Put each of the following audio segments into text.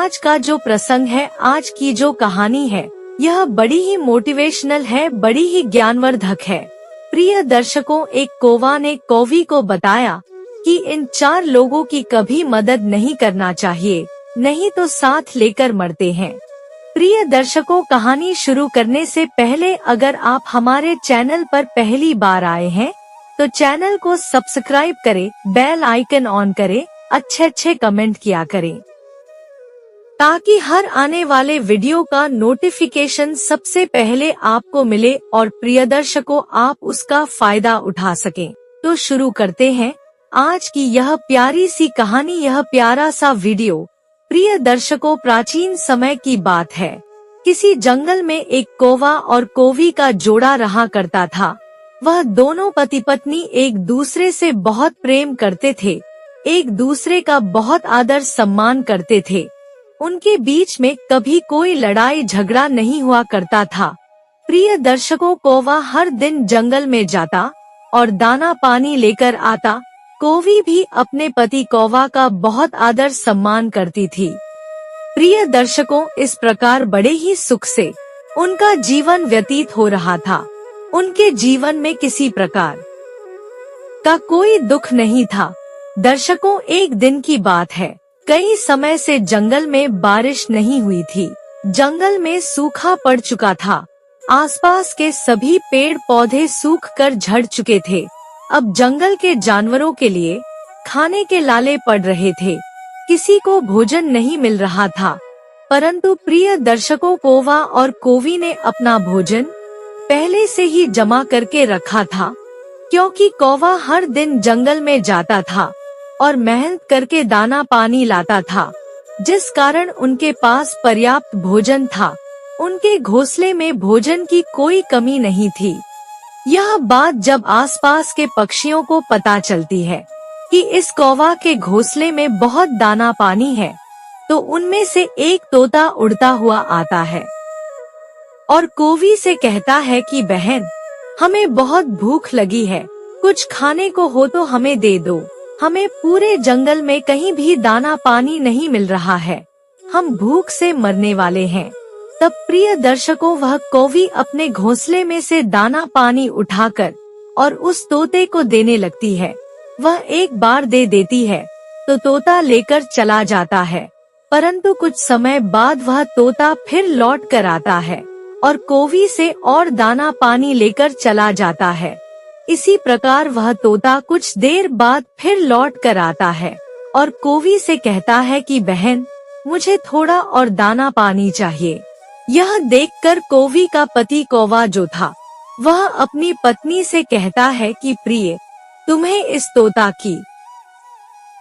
आज का जो प्रसंग है, आज की जो कहानी है, यह बड़ी ही मोटिवेशनल है, बड़ी ही ज्ञानवर्धक है। प्रिय दर्शकों, एक कौवा ने कौवी को बताया कि इन 4 लोगों की कभी मदद नहीं करना चाहिए, नहीं तो साथ लेकर मरते हैं। प्रिय दर्शकों, कहानी शुरू करने से पहले अगर आप हमारे चैनल पर पहली बार आए हैं तो चैनल को सब्सक्राइब करें, बेल आइकन ऑन करें, अच्छे कमेंट किया करें ताकि हर आने वाले वीडियो का नोटिफिकेशन सबसे पहले आपको मिले और प्रिय दर्शकों आप उसका फायदा उठा सकें। तो शुरू करते हैं आज की यह प्यारी सी कहानी, यह प्यारा सा वीडियो। प्रिय दर्शकों, प्राचीन समय की बात है। किसी जंगल में एक कौवा और कौवी का जोड़ा रहा करता था। वह दोनों पति पत्नी एक दूसरे से बहुत प्रेम करते थे, एक दूसरे का बहुत आदर सम्मान करते थे। उनके बीच में कभी कोई लड़ाई झगड़ा नहीं हुआ करता था। प्रिय दर्शकों, कौवा हर दिन जंगल में जाता और दाना पानी लेकर आता। कौवी भी अपने पति कौवा का बहुत आदर सम्मान करती थी। प्रिय दर्शकों, इस प्रकार बड़े ही सुख से उनका जीवन व्यतीत हो रहा था। उनके जीवन में किसी प्रकार का कोई दुख नहीं था। दर्शकों, एक दिन की बात है। कई समय से जंगल में बारिश नहीं हुई थी। जंगल में सूखा पड़ चुका था। आसपास के सभी पेड़ पौधे सूख कर झड़ चुके थे। अब जंगल के जानवरों के लिए खाने के लाले पड़ रहे थे। किसी को भोजन नहीं मिल रहा था। परंतु प्रिय दर्शकों, कौवा और कौवी ने अपना भोजन पहले से ही जमा करके रखा था, क्योंकि कौवा हर दिन जंगल में जाता था और मेहनत करके दाना पानी लाता था, जिस कारण उनके पास पर्याप्त भोजन था। उनके घोंसले में भोजन की कोई कमी नहीं थी। यह बात जब आसपास के पक्षियों को पता चलती है कि इस कौवा के घोंसले में बहुत दाना पानी है, तो उनमें से एक तोता उड़ता हुआ आता है और कौवी से कहता है कि बहन, हमें बहुत भूख लगी है, कुछ खाने को हो तो हमें दे दो। हमें पूरे जंगल में कहीं भी दाना पानी नहीं मिल रहा है, हम भूख से मरने वाले हैं। तब प्रिय दर्शकों, वह कौवी अपने घोंसले में से दाना पानी उठाकर और उस तोते को देने लगती है। वह एक बार दे देती है तो तोता लेकर चला जाता है, परंतु कुछ समय बाद वह तोता फिर लौट कर आता है और कौवी से और दाना पानी लेकर चला जाता है। इसी प्रकार वह तोता कुछ देर बाद फिर लौट कर आता है और कौवी से कहता है कि बहन, मुझे थोड़ा और दाना पानी चाहिए। यह देखकर कौवी का पति कौवा जो था, वह अपनी पत्नी से कहता है कि प्रिय, तुम्हें इस तोता की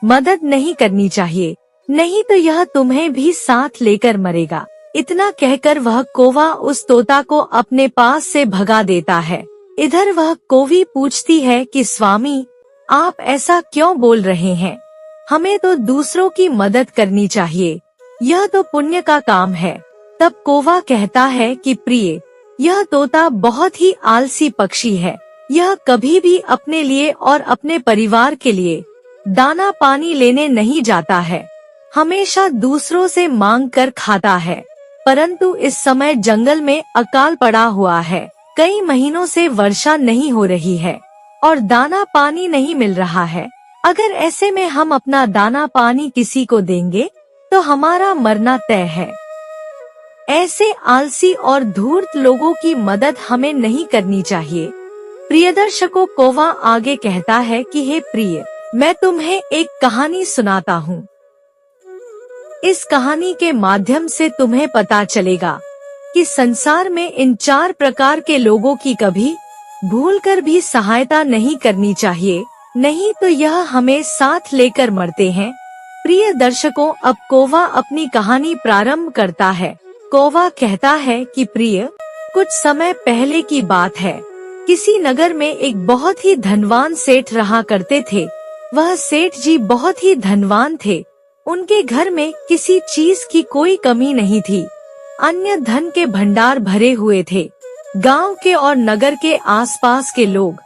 मदद नहीं करनी चाहिए, नहीं तो यह तुम्हें भी साथ लेकर मरेगा। इतना कहकर वह कौवा उस तोता को अपने पास से भगा देता है। इधर वह कौवी पूछती है कि स्वामी, आप ऐसा क्यों बोल रहे हैं? हमें तो दूसरों की मदद करनी चाहिए, यह तो पुण्य का काम है। तब कौवा कहता है कि प्रिय, यह तोता बहुत ही आलसी पक्षी है। यह कभी भी अपने लिए और अपने परिवार के लिए दाना पानी लेने नहीं जाता है, हमेशा दूसरों से मांग कर खाता है। परंतु इस समय जंगल में अकाल पड़ा हुआ है, कई महीनों से वर्षा नहीं हो रही है और दाना पानी नहीं मिल रहा है। अगर ऐसे में हम अपना दाना पानी किसी को देंगे तो हमारा मरना तय है। ऐसे आलसी और धूर्त लोगों की मदद हमें नहीं करनी चाहिए। प्रिय दर्शकों, कौवा आगे कहता है कि हे प्रिय, मैं तुम्हें एक कहानी सुनाता हूँ। इस कहानी के माध्यम से तुम्हें पता चलेगा कि संसार में इन 4 प्रकार के लोगों की कभी भूलकर भी सहायता नहीं करनी चाहिए, नहीं तो यह हमें साथ लेकर मरते हैं। प्रिय दर्शकों, अब कौवा अपनी कहानी प्रारंभ करता है। कौवा कहता है कि प्रिय, कुछ समय पहले की बात है। किसी नगर में एक बहुत ही धनवान सेठ रहा करते थे। वह सेठ जी बहुत ही धनवान थे। उनके घर में किसी चीज की कोई कमी नहीं थी। अन्य धन के भंडार भरे हुए थे। गांव के और नगर के आसपास के लोग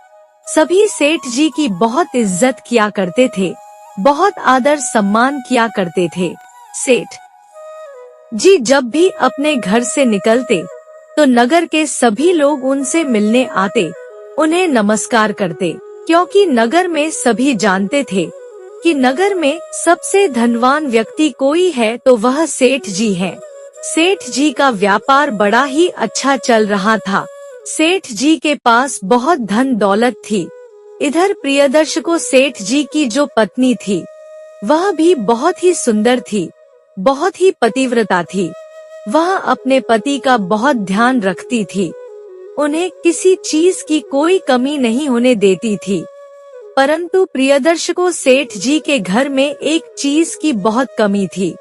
सभी सेठ जी की बहुत इज्जत किया करते थे, बहुत आदर सम्मान किया करते थे। सेठ जी जब भी अपने घर से निकलते तो नगर के सभी लोग उनसे मिलने आते, उन्हें नमस्कार करते, क्योंकि नगर में सभी जानते थे कि नगर में सबसे धनवान व्यक्ति कोई है तो वह सेठ जी है। सेठ जी का व्यापार बड़ा ही अच्छा चल रहा था। सेठ जी के पास बहुत धन दौलत थी। इधर प्रियदर्शकों सेठ जी की जो पत्नी थी वह भी बहुत ही सुंदर थी, बहुत ही पतिव्रता थी। वह अपने पति का बहुत ध्यान रखती थी, उन्हें किसी चीज की कोई कमी नहीं होने देती थी। परंतु प्रियदर्शकों सेठ जी के घर में एक चीज की बहुत कमी थी,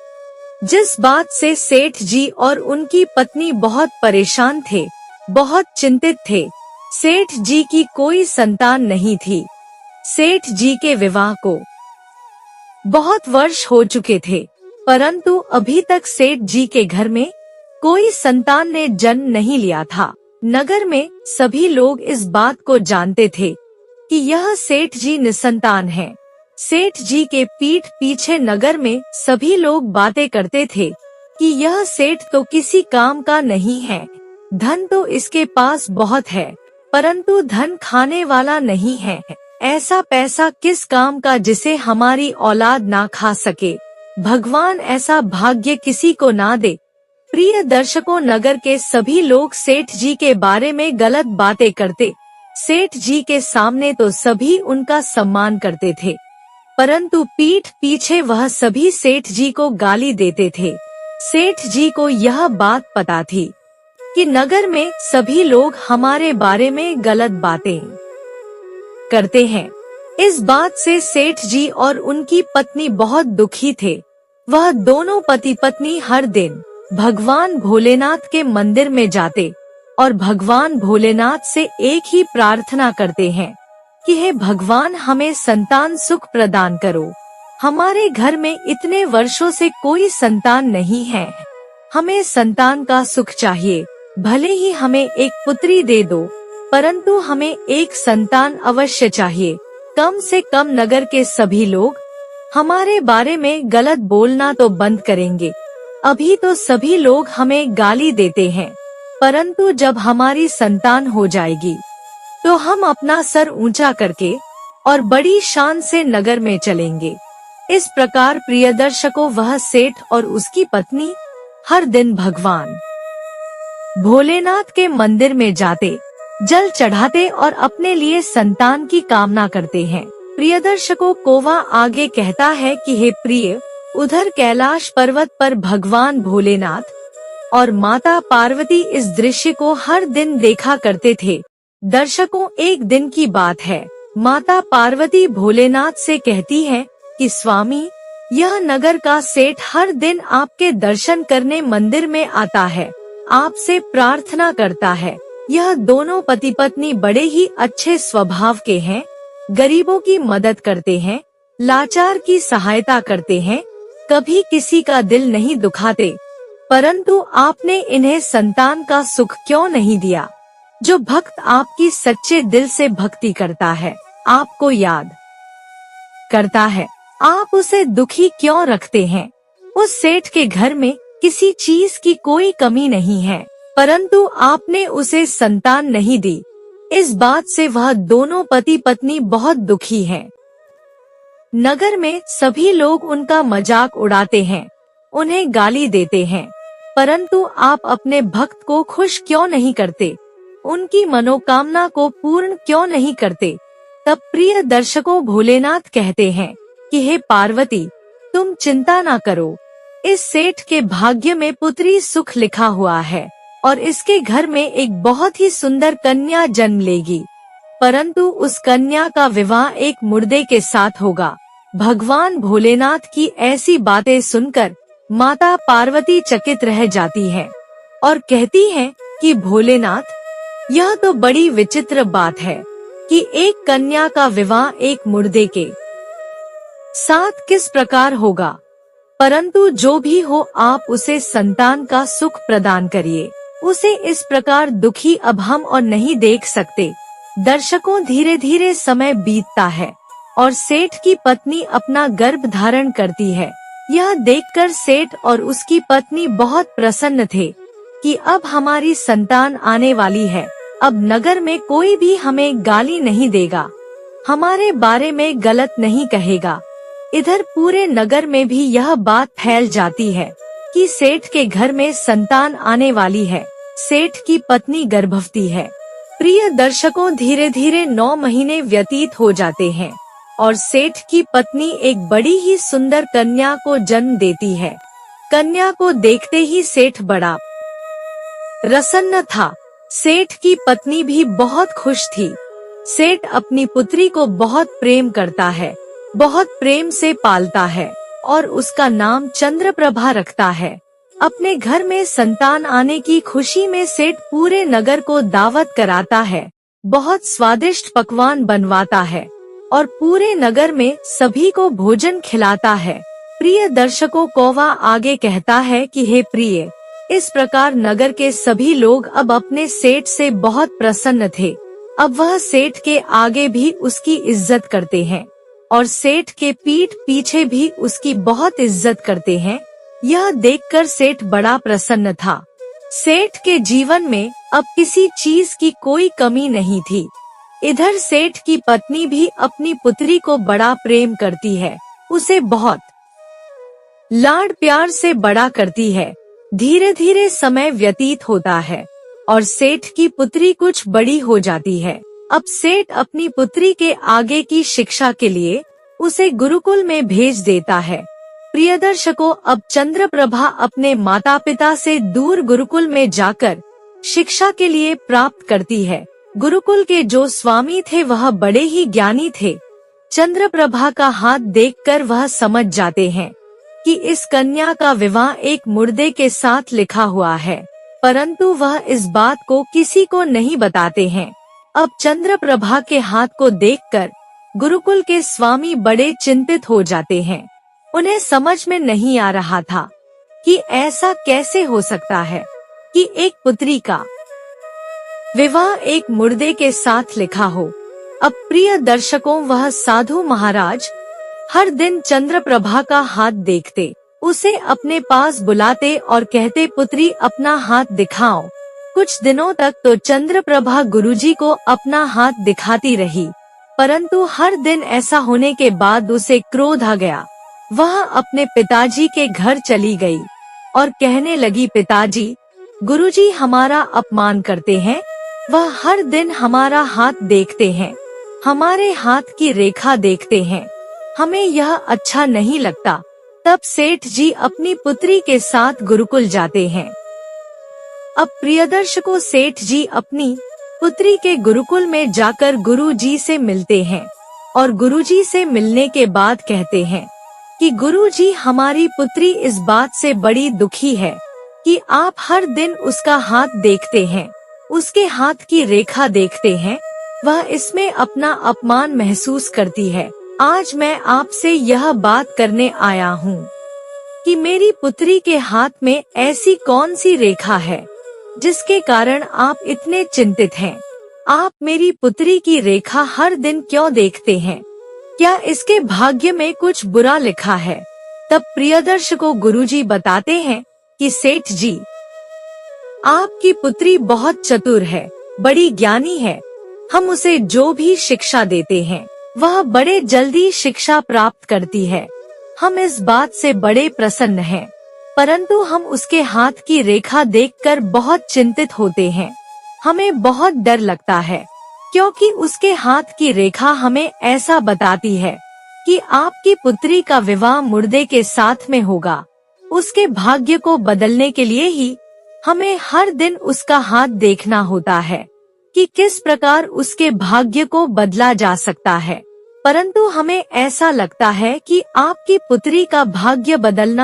जिस बात से सेठ जी और उनकी पत्नी बहुत परेशान थे, बहुत चिंतित थे। सेठ जी की कोई संतान नहीं थी। सेठ जी के विवाह को बहुत वर्ष हो चुके थे, परंतु अभी तक सेठ जी के घर में कोई संतान ने जन्म नहीं लिया था। नगर में सभी लोग इस बात को जानते थे कि यह सेठ जी निसंतान हैं। सेठ जी के पीठ पीछे नगर में सभी लोग बातें करते थे कि यह सेठ तो किसी काम का नहीं है, धन तो इसके पास बहुत है, परंतु धन खाने वाला नहीं है। ऐसा पैसा किस काम का जिसे हमारी औलाद ना खा सके। भगवान ऐसा भाग्य किसी को ना दे। प्रिय दर्शकों, नगर के सभी लोग सेठ जी के बारे में गलत बातें करते। सेठ जी के सामने तो सभी उनका सम्मान करते थे, परंतु पीठ पीछे वह सभी सेठ जी को गाली देते थे। सेठ जी को यह बात पता थी कि नगर में सभी लोग हमारे बारे में गलत बातें करते हैं। इस बात से सेठ जी और उनकी पत्नी बहुत दुखी थे। वह दोनों पति पत्नी हर दिन भगवान भोलेनाथ के मंदिर में जाते और भगवान भोलेनाथ से एक ही प्रार्थना करते हैं कि हे भगवान, हमें संतान सुख प्रदान करो। हमारे घर में इतने वर्षों से कोई संतान नहीं है, हमें संतान का सुख चाहिए। भले ही हमें एक पुत्री दे दो, परंतु हमें एक संतान अवश्य चाहिए। कम से कम नगर के सभी लोग हमारे बारे में गलत बोलना तो बंद करेंगे। अभी तो सभी लोग हमें गाली देते हैं, परंतु जब हमारी संतान हो जाएगी तो हम अपना सर ऊंचा करके और बड़ी शान से नगर में चलेंगे। इस प्रकार प्रिय दर्शकों, वह सेठ और उसकी पत्नी हर दिन भगवान भोलेनाथ के मंदिर में जाते, जल चढ़ाते और अपने लिए संतान की कामना करते हैं। प्रिय दर्शकों, कोवा आगे कहता है कि हे प्रिय, उधर कैलाश पर्वत पर भगवान भोलेनाथ और माता पार्वती इस दृश्य को हर दिन देखा करते थे। दर्शकों, एक दिन की बात है, माता पार्वती भोलेनाथ से कहती है कि स्वामी, यह नगर का सेठ हर दिन आपके दर्शन करने मंदिर में आता है, आपसे प्रार्थना करता है। यह दोनों पति पत्नी बड़े ही अच्छे स्वभाव के हैं, गरीबों की मदद करते हैं, लाचार की सहायता करते हैं, कभी किसी का दिल नहीं दुखाते। परंतु आपने इन्हें संतान का सुख क्यों नहीं दिया? जो भक्त आपकी सच्चे दिल से भक्ति करता है, आपको याद करता है, आप उसे दुखी क्यों रखते हैं? उस सेठ के घर में किसी चीज की कोई कमी नहीं है, परंतु आपने उसे संतान नहीं दी। इस बात से वह दोनों पति पत्नी बहुत दुखी हैं। नगर में सभी लोग उनका मजाक उड़ाते हैं, उन्हें गाली देते हैं, परंतु आप अपने भक्त को खुश क्यों नहीं करते? उनकी मनोकामना को पूर्ण क्यों नहीं करते? तब प्रिय दर्शकों, भोलेनाथ कहते हैं कि हे पार्वती, तुम चिंता ना करो, इस सेठ के भाग्य में पुत्री सुख लिखा हुआ है और इसके घर में एक बहुत ही सुंदर कन्या जन्म लेगी, परंतु उस कन्या का विवाह एक मुर्दे के साथ होगा। भगवान भोलेनाथ की ऐसी बातें सुनकर माता पार्वती चकित रह जाती हैं और कहती हैं कि भोलेनाथ, यह तो बड़ी विचित्र बात है कि एक कन्या का विवाह एक मुर्दे के साथ किस प्रकार होगा, परंतु जो भी हो, आप उसे संतान का सुख प्रदान करिए। उसे इस प्रकार दुखी अब हम और नहीं देख सकते। दर्शकों, धीरे धीरे समय बीतता है और सेठ की पत्नी अपना गर्भ धारण करती है। यह देखकर सेठ और उसकी पत्नी बहुत प्रसन्न थे कि अब हमारी संतान आने वाली है। अब नगर में कोई भी हमें गाली नहीं देगा, हमारे बारे में गलत नहीं कहेगा। इधर पूरे नगर में भी यह बात फैल जाती है कि सेठ के घर में संतान आने वाली है, सेठ की पत्नी गर्भवती है। प्रिय दर्शकों, धीरे धीरे 9 महीने व्यतीत हो जाते हैं और सेठ की पत्नी एक बड़ी ही सुंदर कन्या को जन्म देती है। कन्या को देखते ही सेठ बड़ा प्रसन्न था। सेठ की पत्नी भी बहुत खुश थी। सेठ अपनी पुत्री को बहुत प्रेम करता है, बहुत प्रेम से पालता है और उसका नाम चंद्रप्रभा रखता है। अपने घर में संतान आने की खुशी में सेठ पूरे नगर को दावत कराता है, बहुत स्वादिष्ट पकवान बनवाता है और पूरे नगर में सभी को भोजन खिलाता है। प्रिय दर्शकों, कौवा आगे कहता है कि हे प्रिय, इस प्रकार नगर के सभी लोग अब अपने सेठ से बहुत प्रसन्न थे। अब वह सेठ के आगे भी उसकी इज्जत करते हैं और सेठ के पीठ पीछे भी उसकी बहुत इज्जत करते हैं। यह देखकर सेठ बड़ा प्रसन्न था। सेठ के जीवन में अब किसी चीज की कोई कमी नहीं थी। इधर सेठ की पत्नी भी अपनी पुत्री को बड़ा प्रेम करती है, उसे बहुत लाड प्यार से बड़ा करती है। धीरे धीरे समय व्यतीत होता है और सेठ की पुत्री कुछ बड़ी हो जाती है। अब सेठ अपनी पुत्री के आगे की शिक्षा के लिए उसे गुरुकुल में भेज देता है। प्रिय दर्शकों, अब चंद्रप्रभा अपने माता पिता से दूर गुरुकुल में जाकर शिक्षा के लिए प्राप्त करती है। गुरुकुल के जो स्वामी थे वह बड़े ही ज्ञानी थे। चंद्रप्रभा का हाथ देखकर वह समझ जाते हैं कि इस कन्या का विवाह एक मुर्दे के साथ लिखा हुआ है, परंतु वह इस बात को किसी को नहीं बताते हैं। अब चंद्रप्रभा के हाथ को देखकर गुरुकुल के स्वामी बड़े चिंतित हो जाते हैं। उन्हें समझ में नहीं आ रहा था कि ऐसा कैसे हो सकता है कि एक पुत्री का विवाह एक मुर्दे के साथ लिखा हो। अब प्रिय दर्शकों, वह साधु महाराज हर दिन चंद्रप्रभा का हाथ देखते, उसे अपने पास बुलाते और कहते, पुत्री अपना हाथ दिखाओ। कुछ दिनों तक तो चंद्रप्रभा गुरुजी को अपना हाथ दिखाती रही, परंतु हर दिन ऐसा होने के बाद उसे क्रोध आ गया। वह अपने पिताजी के घर चली गई और कहने लगी, पिताजी, गुरुजी हमारा अपमान करते हैं, वह हर दिन हमारा हाथ देखते हैं, हमारे हाथ की रेखा देखते हैं, हमें यह अच्छा नहीं लगता। तब सेठ जी अपनी पुत्री के साथ गुरुकुल जाते हैं। अब प्रियदर्शकों, सेठ जी अपनी पुत्री के गुरुकुल में जाकर गुरुजी से मिलते हैं और गुरुजी से मिलने के बाद कहते हैं कि गुरुजी, हमारी पुत्री इस बात से बड़ी दुखी है कि आप हर दिन उसका हाथ देखते हैं, उसके हाथ की रेखा देखते हैं, वह इसमें अपना अपमान महसूस करती है। आज मैं आपसे यह बात करने आया हूँ कि मेरी पुत्री के हाथ में ऐसी कौन सी रेखा है जिसके कारण आप इतने चिंतित हैं। आप मेरी पुत्री की रेखा हर दिन क्यों देखते हैं? क्या इसके भाग्य में कुछ बुरा लिखा है? तब प्रियदर्शकों, गुरुजी बताते हैं कि सेठ जी, आपकी पुत्री बहुत चतुर है, बड़ी ज्ञानी है। हम उसे जो भी शिक्षा देते हैं वह बड़े जल्दी शिक्षा प्राप्त करती है। हम इस बात से बड़े प्रसन्न हैं, परंतु हम उसके हाथ की रेखा देखकर बहुत चिंतित होते हैं। हमें बहुत डर लगता है क्योंकि उसके हाथ की रेखा हमें ऐसा बताती है कि आपकी पुत्री का विवाह मुर्दे के साथ में होगा। उसके भाग्य को बदलने के लिए ही हमें हर दिन उसका हाथ देखना होता है कि किस प्रकार उसके भाग्य को बदला जा सकता है। परंतु हमें ऐसा लगता है कि आपकी पुत्री का भाग्य बदलना